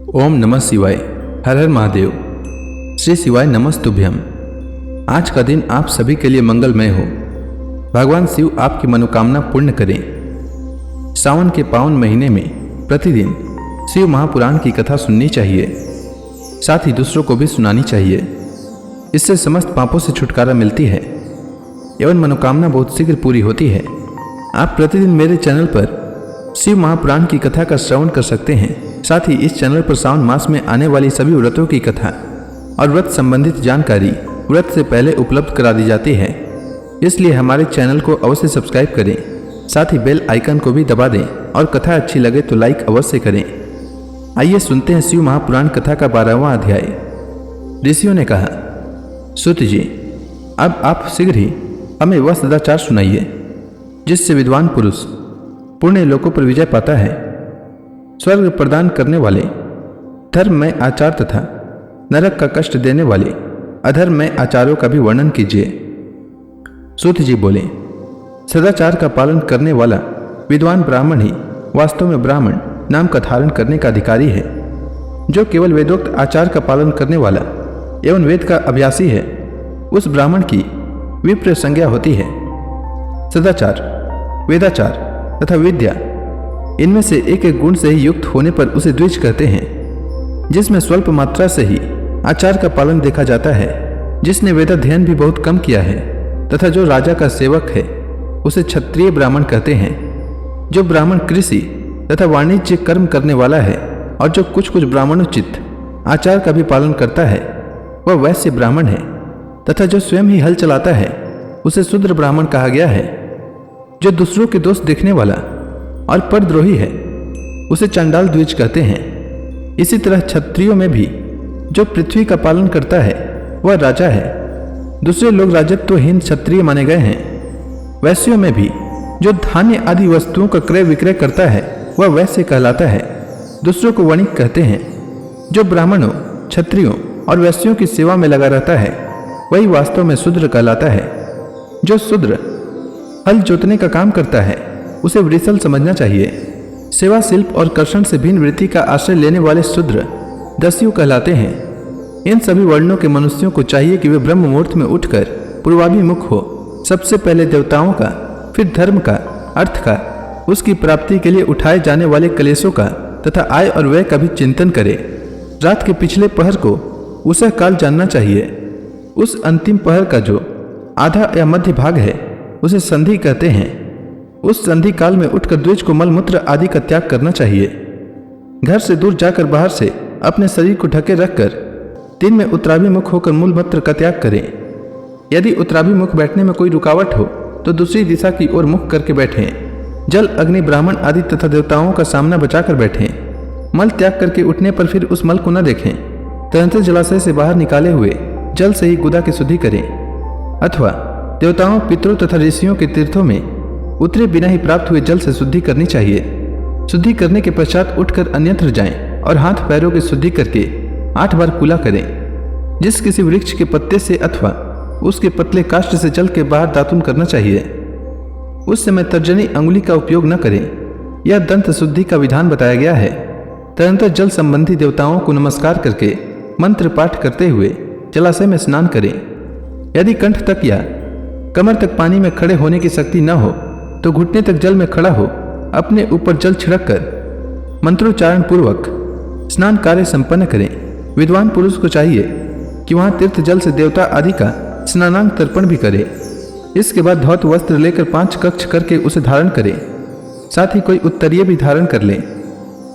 ओम नमः शिवाय। हर हर महादेव। श्री शिवाय नमस्तुभ्यम। आज का दिन आप सभी के लिए मंगलमय हो। भगवान शिव आपकी मनोकामना पूर्ण करें। सावन के पावन महीने में प्रतिदिन शिव महापुराण की कथा सुननी चाहिए, साथ ही दूसरों को भी सुनानी चाहिए। इससे समस्त पापों से छुटकारा मिलती है एवं मनोकामना बहुत शीघ्र पूरी होती है। आप प्रतिदिन मेरे चैनल पर शिव महापुराण की कथा का श्रवण कर सकते हैं। साथ ही इस चैनल पर सावन मास में आने वाली सभी व्रतों की कथा और व्रत संबंधित जानकारी व्रत से पहले उपलब्ध करा दी जाती है। इसलिए हमारे चैनल को अवश्य सब्सक्राइब करें, साथ ही बेल आइकन को भी दबा दें और कथा अच्छी लगे तो लाइक अवश्य करें। आइए सुनते हैं शिव महापुराण कथा का 12वां अध्याय। ऋषियों ने कहा, सूत जी, अब आप शीघ्र ही हमें वह सदाचार सुनाइए जिससे विद्वान पुरुष पुण्य लोकों पर विजय पाता है। स्वर्ग प्रदान करने वाले धर्ममय आचार तथा नरक का कष्ट देने वाले अधर्ममय आचारों का भी वर्णन कीजिए। सूत जी बोले, सदाचार का पालन करने वाला विद्वान ब्राह्मण ही वास्तव में ब्राह्मण नाम का धारण करने का अधिकारी है। जो केवल वेदोक्त आचार का पालन करने वाला एवं वेद का अभ्यासी है, उस ब्राह्मण की विप्र संज्ञा होती है। सदाचार, वेदाचार तथा विद्या, इनमें से एक एक गुण से ही युक्त होने पर उसे द्विज कहते हैं। जिसमें स्वल्प मात्रा से ही आचार का पालन देखा जाता है, जिसने वेदाध्ययन भी बहुत कम किया है तथा जो राजा का सेवक है, उसे क्षत्रिय ब्राह्मण कहते हैं। जो ब्राह्मण कृषि तथा वाणिज्य कर्म करने वाला है और जो कुछ कुछ ब्राह्मणोचित आचार का भी पालन करता है, वह वैश्य ब्राह्मण है। तथा जो स्वयं ही हल चलाता है, उसे शूद्र ब्राह्मण कहा गया है। जो दूसरों के दोष देखने वाला और परद्रोही है, उसे चंडाल द्विज कहते हैं। इसी तरह क्षत्रियों में भी जो पृथ्वी का पालन करता है, वह राजा है। दूसरे लोग राजत्वहीन क्षत्रिय माने गए हैं। वैश्यों में भी जो धान्य आदि वस्तुओं का क्रय विक्रय करता है, वह वैश्य कहलाता है। दूसरों को वणिक कहते हैं। जो ब्राह्मणों, क्षत्रियों और वैश्यों की सेवा में लगा रहता है, वही वास्तव में शूद्र कहलाता है। जो शूद्र हल जोतने का काम करता है, उसे वृषल समझना चाहिए। सेवा, शिल्प और कर्षण से भिन्न वृत्ति का आश्रय लेने वाले शूद्र दस्यु कहलाते हैं। इन सभी वर्णों के मनुष्यों को चाहिए कि वे ब्रह्म मुहूर्त में उठकर पूर्वाभिमुख हो। सबसे पहले देवताओं का, फिर धर्म का, अर्थ का, उसकी प्राप्ति के लिए उठाए जाने वाले कलेशों का तथा आय और व्यय का भी चिंतन करे। रात के पिछले पहर को उसे काल जानना चाहिए। उस अंतिम पहर का जो आधा या मध्य भाग है, उसे संधि कहते हैं। उस संधि काल में उठकर द्विज को मलमूत्र आदि का त्याग करना चाहिए। घर से दूर जाकर बाहर से अपने शरीर को ढके रखकर दिन में उत्तराभिमुख होकर मूलमूत्र का त्याग करें। यदि उत्तराभिमुख बैठने में कोई रुकावट हो तो दूसरी दिशा की ओर मुख करके बैठें। जल, अग्नि, ब्राह्मण आदि तथा देवताओं का सामना बचाकर बैठें। मल त्याग करके उठने पर फिर उस मल को न देखें। तुरंत जलाशय से बाहर निकाले हुए जल से ही गुदा की शुद्धि करें, अथवा देवताओं, पितरों तथा ऋषियों के तीर्थों में उतरे बिना ही प्राप्त हुए जल से शुद्धि करनी चाहिए। शुद्धि करने के पश्चात उठकर अन्यत्र जाएं और हाथ पैरों की शुद्धि करके 8 बार कुला करें। जिस किसी वृक्ष के पत्ते से अथवा उसके पतले काष्ठ से जल के बाहर दातुन करना चाहिए। उस समय तर्जनी अंगुली का उपयोग न करें। यह दंत शुद्धि का विधान बताया गया है। तदनंतर जल संबंधी देवताओं को नमस्कार करके मंत्र पाठ करते हुए जलाशय में स्नान करें। यदि कंठ तक या कमर तक पानी में खड़े होने की शक्ति न हो तो घुटने तक जल में खड़ा हो अपने ऊपर जल छिड़क कर मंत्रोच्चारण पूर्वक स्नान कार्य संपन्न करें। विद्वान पुरुष को चाहिए कि वहां तीर्थ जल से देवता आदि का स्नानांग तर्पण भी करे। इसके बाद धौत वस्त्र लेकर 5 कक्ष करके उसे धारण करें। साथ ही कोई उत्तरीय भी धारण कर लें,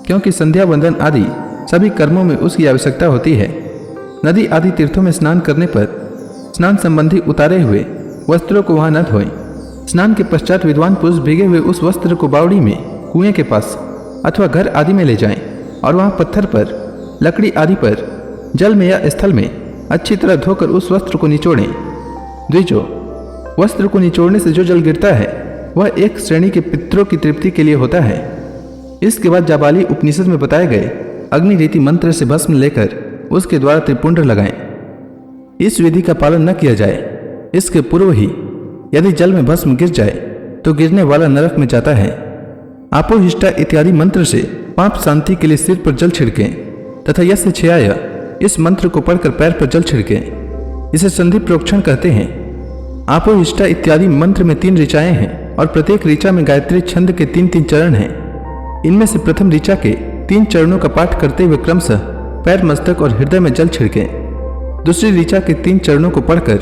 क्योंकि संध्या वंदन आदि सभी कर्मों में उसकी आवश्यकता होती है। नदी आदि तीर्थों में स्नान करने पर स्नान संबंधी उतारे हुए वस्त्रों को वहां न धोएं। स्नान के पश्चात विद्वान पुरुष भीगे हुए उस वस्त्र को बावड़ी में, कुएं के पास अथवा घर आदि में ले जाएं और वहां पत्थर पर, लकड़ी आदि पर, जल में या स्थल में अच्छी तरह धोकर उस वस्त्र को निचोड़ें। द्विजो, वस्त्र को निचोड़ने से जो जल गिरता है, वह एक श्रेणी के पितरों की तृप्ति के लिए होता है। इसके बाद जाबाली उपनिषद में बताए गए अग्नि रीति मंत्र से भस्म लेकर उसके द्वारा त्रिपुंड लगाएं। इस विधि का पालन न किया जाए, इसके पूर्व ही यदि जल में भस्म गिर जाए तो गिरने वाला नरक में जाता है। आपोहिष्टा इत्यादि मंत्र से पाप शांति के लिए सिर पर जल छिड़कें। तथा यस्य छयाय इस मंत्र को पढ़कर पैर पर जल छिड़कें। इसे संधि प्रोक्षण कहते हैं। आपो इष्टा इत्यादि मंत्र में 3 ऋचाएं हैं और प्रत्येक ऋचा में गायत्री छंद के 3-3 चरण हैं। इनमें से प्रथम ऋचा के 3 चरणों का पाठ करते हुए क्रमशः पैर, मस्तक और हृदय में जल छिड़कें। दूसरी ऋचा के 3 चरणों को पढ़कर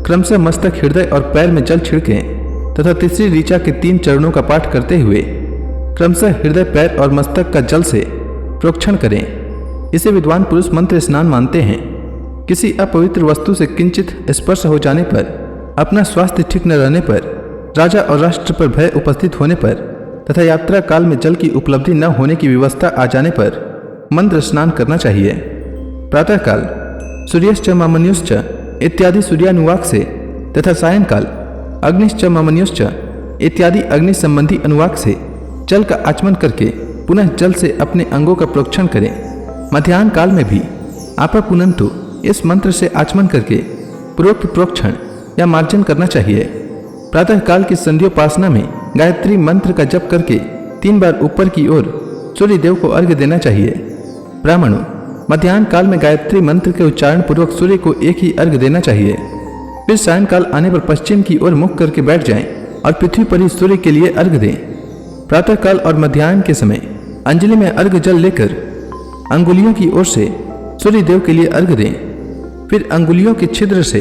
क्रमशः मस्तक, हृदय और पैर में जल छिड़कें तथा तीसरी ऋचा के 3 चरणों का पाठ करते हुए क्रमशः हृदय, पैर और मस्तक का जल से प्रोक्षण करें। इसे विद्वान पुरुष मंत्र स्नान मानते हैं। किसी अपवित्र वस्तु से किंचित स्पर्श हो जाने पर, अपना स्वास्थ्य ठीक न रहने पर, राजा और राष्ट्र पर भय उपस्थित होने पर तथा यात्रा काल में जल की उपलब्धि न होने की व्यवस्था आ जाने पर मंत्र स्नान करना चाहिए। प्रातःकाल सूर्यश्च मामन्युश्च इत्यादि सूर्यानुवाक से तथा सायंकाल अग्निश्च मामन्युश्च इत्यादि अग्नि संबंधी अनुवाक से जल का आचमन करके पुनः जल से अपने अंगों का प्रोक्षण करें। मध्याह्न काल में भी आपपुनंतु इस मंत्र से आचमन करके पूर्वोक्त प्रोक्षण या मार्जन करना चाहिए। प्रातः काल की संध्योपासना में गायत्री मंत्र का जप करके 3 बार ऊपर की ओर सूर्य देव को अर्घ्य देना चाहिए। ब्राह्मणों, मध्याह्न काल में गायत्री मंत्र के उच्चारण पूर्वक सूर्य को एक ही अर्घ्य देना चाहिए। फिर सायंकाल आने पर पश्चिम की ओर मुख करके बैठ जाएं और पृथ्वी पर ही सूर्य के लिए अर्घ्य दें। प्रातःकाल और मध्याह्न के समय अंजलि में अर्घ्य जल लेकर अंगुलियों की ओर से सूर्य देव के लिए अर्घ्य दें। फिर अंगुलियों के छिद्र से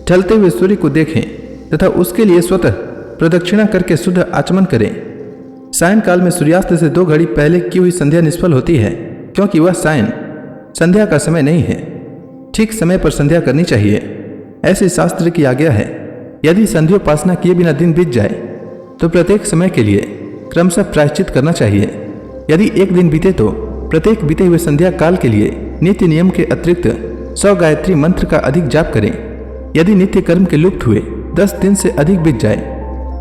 ढलते हुए सूर्य को देखें तथा उसके लिए स्वतः प्रदक्षिणा करके शुद्ध आचमन करें। सायंकाल में सूर्यास्त से 2 घड़ी पहले की हुई संध्या निष्फल होती है, क्योंकि वह सायं संध्या का समय नहीं है। ठीक समय पर संध्या करनी चाहिए, ऐसे शास्त्र की आज्ञा है। यदि संध्योपासना किए बिना दिन बीत जाए तो प्रत्येक समय के लिए क्रमशः प्रायश्चित करना चाहिए। यदि एक दिन बीते तो प्रत्येक बीते हुए संध्या काल के लिए नित्य नियम के अतिरिक्त 100 गायत्री मंत्र का अधिक जाप करें। यदि नित्य कर्म के लुप्त हुए 10 दिन से अधिक बीत जाए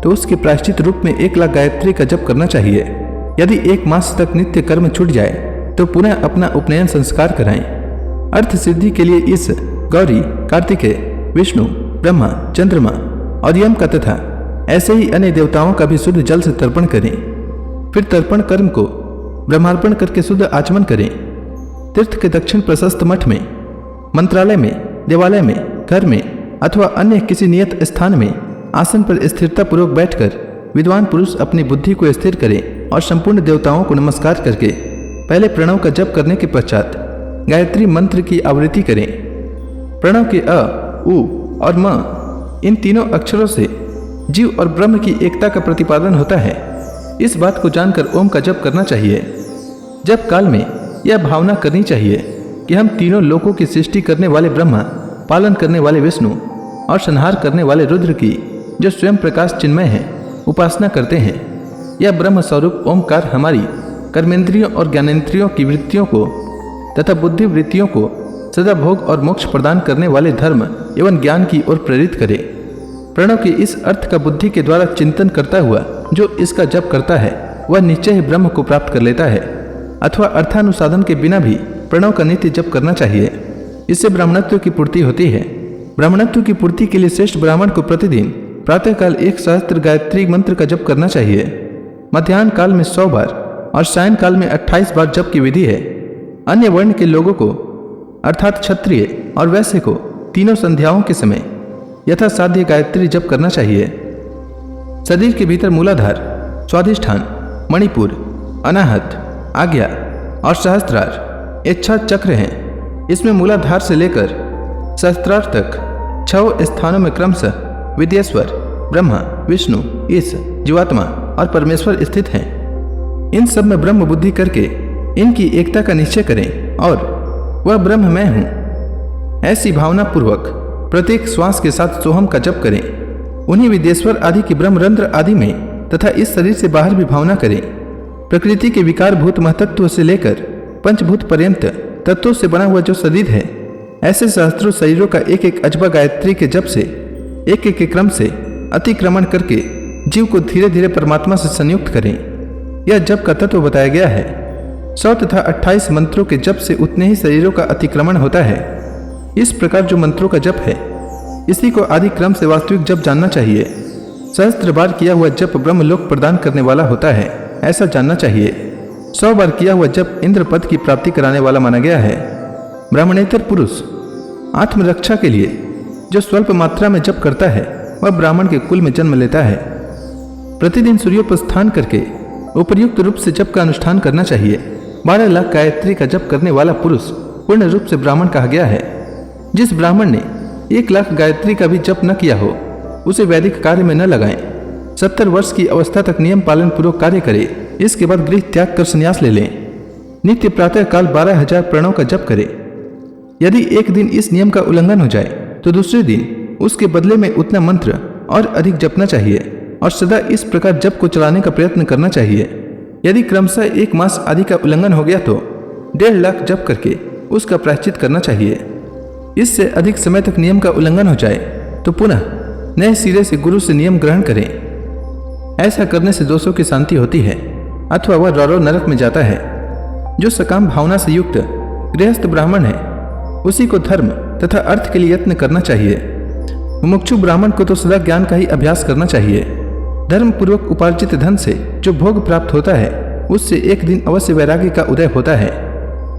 तो उसके प्रायश्चित रूप में 1 लाख गायत्री का जप करना चाहिए। यदि 1 मास तक नित्य कर्म छूट जाए तो पुनः अपना उपनयन संस्कार कराएं। अर्थ सिद्धि के लिए इस गौरी, कार्तिकेय, विष्णु, ब्रह्मा, चंद्रमा और यम का तथा ऐसे ही अन्य देवताओं का भी शुद्ध जल से तर्पण करें। फिर तर्पण कर्म को ब्रह्मार्पण करके शुद्ध आचमन करें। तीर्थ के दक्षिण प्रशस्त मठ में, मंत्रालय में, देवालय में, घर में अथवा अन्य किसी नियत स्थान में आसन पर स्थिरता पूर्वक बैठकर विद्वान पुरुष अपनी बुद्धि को स्थिर करें और संपूर्ण देवताओं को नमस्कार करके पहले प्रणव का जप करने के पश्चात गायत्री मंत्र की आवृत्ति करें। प्रणव के अ, उ और म इन तीनों अक्षरों से जीव और ब्रह्म की एकता का प्रतिपादन होता है। इस बात को जानकर ओम का जप करना चाहिए। जप काल में यह भावना करनी चाहिए कि हम तीनों लोकों की सृष्टि करने वाले ब्रह्मा, पालन करने वाले विष्णु और संहार करने वाले रुद्र की, जो स्वयं प्रकाश चिन्मय है, उपासना करते हैं। यह ब्रह्म स्वरूप ओमकार हमारी कर्मेंद्रियों और ज्ञानेंद्रियों की वृत्तियों को तथा बुद्धि वृत्तियों को सदा भोग और मोक्ष प्रदान करने वाले धर्म एवं ज्ञान की ओर प्रेरित करे। प्रणव के इस अर्थ का बुद्धि के द्वारा चिंतन करता हुआ जो इसका जप करता है वह निश्चय ही ब्रह्म को प्राप्त कर लेता है, अथवा अर्थानुसाधन के बिना भी प्रणव का नित्य जप करना चाहिए। इससे ब्राह्मणत्व की पूर्ति होती है। ब्राह्मणत्व की पूर्ति के लिए श्रेष्ठ ब्राह्मण को प्रतिदिन प्रातःकाल 1 सहस्त्र गायत्री मंत्र का जप करना चाहिए। मध्याह्न काल में 100 बार और सायं काल में 28 बार जप की विधि है। अन्य वर्ण के लोगों को अर्थात क्षत्रिय और वैश्य को तीनों संध्याओं के समय यथासाध्य गायत्री जप करना चाहिए। शरीर के भीतर मूलाधार, स्वाधिष्ठान, मणिपुर, अनाहत, आज्ञा और सहस्त्रार इच्छा चक्र हैं। इसमें मूलाधार से लेकर सहस्त्रार तक 6 स्थानों में क्रमशः विद्येश्वर, ब्रह्मा, विष्णु, ईश, जीवात्मा और परमेश्वर स्थित हैं। इन सब में ब्रह्म बुद्धि करके इनकी एकता का निश्चय करें और वह ब्रह्म मैं हूँ ऐसी भावना पूर्वक प्रत्येक श्वास के साथ सोहम का जप करें। उन्हीं विद्येश्वर आदि की ब्रह्मरंध्र आदि में तथा इस शरीर से बाहर भी भावना करें। प्रकृति के विकार भूत महतत्व से लेकर पंचभूत पर्यंत तत्वों से बना हुआ जो शरीर है, ऐसे सहस्त्रों शरीरों का एक एक अजबा गायत्री के जप से एक एक के क्रम से अतिक्रमण करके जीव को धीरे धीरे परमात्मा से संयुक्त करें। यह जप का तत्व बताया गया है। 100 तथा 28 मंत्रों के जप से उतने ही शरीरों का अतिक्रमण होता है। इस प्रकार जो मंत्रों का जप है, इसी को आदि क्रम से वास्तविक जप जानना चाहिए। सहस्त्र बार किया हुआ जप ब्रह्मलोक प्रदान करने वाला होता है, ऐसा जानना चाहिए। 100 बार किया हुआ जप इंद्र पद की प्राप्ति कराने वाला माना गया है। ब्राह्मणेतर पुरुष आत्मरक्षा के लिए जो स्वल्प मात्रा में जप करता है वह ब्राह्मण के कुल में जन्म लेता है। प्रतिदिन सूर्योपस्थान करके उपयुक्त रूप से जप का अनुष्ठान करना चाहिए। 12 लाख गायत्री का जप करने वाला पुरुष पूर्ण रूप से ब्राह्मण कहा गया है। जिस ब्राह्मण ने 1 लाख गायत्री का भी जप न किया हो उसे वैदिक कार्य में न लगाएं। 70 वर्ष की अवस्था तक नियम पालन पूर्वक कार्य करे, इसके बाद गृह त्याग कर संन्यास ले लें। नित्य प्रातः काल 12,000 प्रणव का जप करे। यदि एक दिन इस नियम का उल्लंघन हो जाए तो दूसरे दिन उसके बदले में उतना मंत्र और अधिक जपना चाहिए और सदा इस प्रकार जप को चलाने का प्रयत्न करना चाहिए। यदि क्रमशः 1 मास आदि का उल्लंघन हो गया तो 1.5 लाख जप करके उसका प्रायश्चित करना चाहिए। इससे अधिक समय तक नियम का उल्लंघन हो जाए तो पुनः नए सिरे से गुरु से नियम ग्रहण करें। ऐसा करने से दोषों की शांति होती है अथवा वह रौरव नरक में जाता है। जो सकाम भावना से युक्त गृहस्थ ब्राह्मण है उसी को धर्म तथा अर्थ के लिए यत्न करना चाहिए। मुमुक्षु ब्राह्मण को तो सदा ज्ञान का ही अभ्यास करना चाहिए। धर्म पूर्वक उपार्जित धन से जो भोग प्राप्त होता है उससे एक दिन अवश्य वैराग्य का उदय होता है।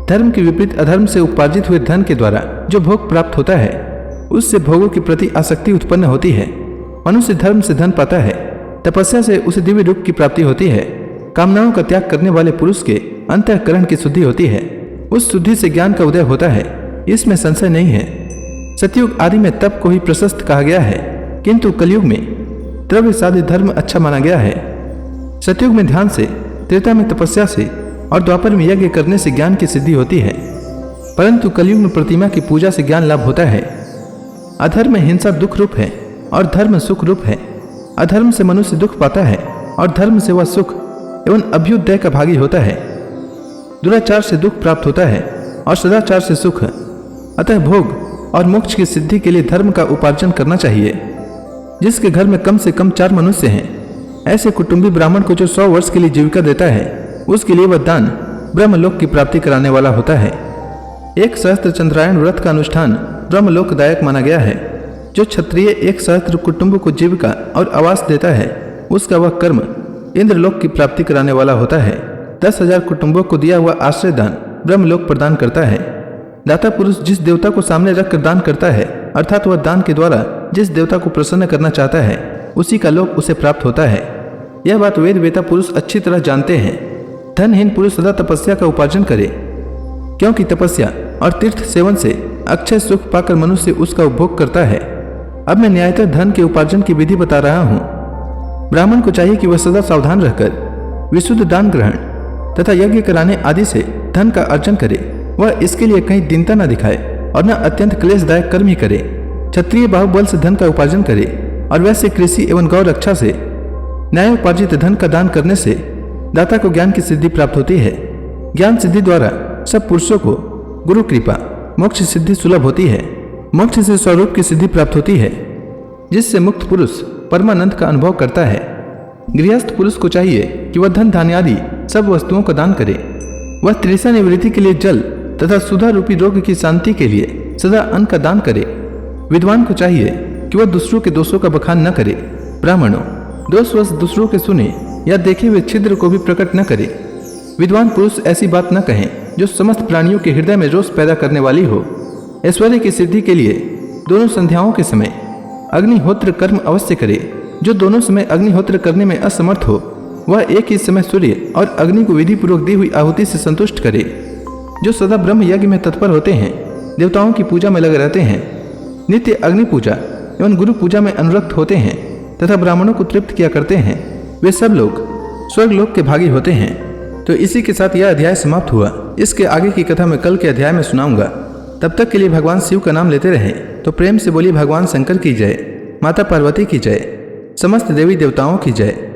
धर्म के विपरीत अधर्म से उपार्जित हुए धन के द्वारा जो भोग प्राप्त होता है उससे भोगों के प्रति आसक्ति उत्पन्न होती है। मनुष्य धर्म से धन पाता है, तपस्या से उसे दिव्य रूप की प्राप्ति होती है। कामनाओं का त्याग करने वाले पुरुष के अंतःकरण की शुद्धि होती है। उस शुद्धि से ज्ञान का उदय होता है, इसमें संशय नहीं है। सतयुग आदि में तप को ही प्रशस्त कहा गया है, किंतु कलयुग में द्रव्य साध्य धर्म अच्छा माना गया है। सतयुग में ध्यान से, त्रेता में तपस्या से और द्वापर में यज्ञ करने से ज्ञान की सिद्धि होती है, परंतु कलयुग में प्रतिमा की पूजा से ज्ञान लाभ होता है। अधर्म में हिंसा दुख रूप है और धर्म सुख रूप है। अधर्म से मनुष्य दुख पाता है और धर्म से वह सुख एवं अभ्युदय का भागी होता है। दुराचार से दुख प्राप्त होता है और सदाचार से सुख। अतः भोग और मोक्ष की सिद्धि के लिए धर्म का उपार्जन करना चाहिए। जिसके घर में कम से कम 4 मनुष्य हैं, ऐसे कुटुंबी ब्राह्मण को जो 100 वर्ष के लिए जीविका देता है उसके लिए वह दान ब्रह्मलोक की प्राप्ति कराने वाला होता है। 1 सहस्त्र चंद्रायण व्रत का अनुष्ठान ब्रह्मलोकदायक माना गया है। जो क्षत्रिय 1 सहस्त्र कुटुंब को जीविका और आवास देता है उसका वह कर्म इंद्रलोक की प्राप्ति कराने वाला होता है। 10,000 कुटुंबों को दिया हुआ आश्रय दान ब्रह्मलोक प्रदान करता है। दाता पुरुष जिस देवता को सामने रखकर दान करता है, अर्थात वह दान के द्वारा जिस देवता को प्रसन्न करना चाहता है उसी का लोक उसे प्राप्त होता है। यह बात वेद वेता पुरुष अच्छी तरह जानते हैं। धनहीन पुरुष सदा तपस्या का उपार्जन करे, क्योंकि तपस्या और तीर्थ सेवन से अक्षय सुख पाकर मनुष्य उसका उपभोग करता है। अब मैं न्यायतः धन के उपार्जन की विधि बता रहा हूँ। ब्राह्मण को चाहिए कि वह सदा सावधान रहकर विशुद्ध दान ग्रहण तथा यज्ञ कराने आदि से धन का अर्जन करे। वह इसके लिए कहीं दीनता न दिखाए और न अत्यंत क्लेशदायक कर्म ही करे। क्षत्रिय बाहुबल से धन का उपार्जन करे और वैसे कृषि एवं गौ रक्षा से न्यायोपार्जित धन का दान करने से दाता को ज्ञान की सिद्धि प्राप्त होती है। ज्ञान सिद्धि द्वारा सब पुरुषों को गुरु कृपा मोक्ष सिद्धि सुलभ होती है। मोक्ष से स्वरूप की सिद्धि प्राप्त होती है, जिससे मुक्त पुरुष परमानंद का अनुभव करता है। गृहस्थ पुरुष को चाहिए कि वह धन धान्य आदि सब वस्तुओं का दान करे। वह तृषा निवृत्ति के लिए जल तथा सुधा रूपी रोग की शांति के लिए सदा अन्न का दान करे। विद्वान को चाहिए कि वह दूसरों के दोषों का बखान न करे। ब्राह्मणों, दोषवश दूसरों के सुने या देखे हुए छिद्र को भी प्रकट न करे। विद्वान पुरुष ऐसी बात न कहें जो समस्त प्राणियों के हृदय में रोष पैदा करने वाली हो। ऐश्वर्य की सिद्धि के लिए दोनों संध्याओं के समय अग्निहोत्र कर्म अवश्य करे। जो दोनों समय अग्निहोत्र करने में असमर्थ हो वह एक ही समय सूर्य और अग्नि को विधि पूर्वक दी हुई आहुति से संतुष्ट करे। जो सदा ब्रह्म यज्ञ में तत्पर होते हैं, देवताओं की पूजा में लगे रहते हैं, नित्य अग्नि पूजा एवं गुरु पूजा में अनुरक्त होते हैं तथा ब्राह्मणों को तृप्त किया करते हैं, वे सब लोग स्वर्गलोक के भागी होते हैं। तो इसी के साथ यह अध्याय समाप्त हुआ। इसके आगे की कथा मैं कल के अध्याय में सुनाऊंगा। तब तक के लिए भगवान शिव का नाम लेते रहें तो प्रेम से बोलिए भगवान शंकर की जय, माता पार्वती की जय, समस्त देवी देवताओं की जय।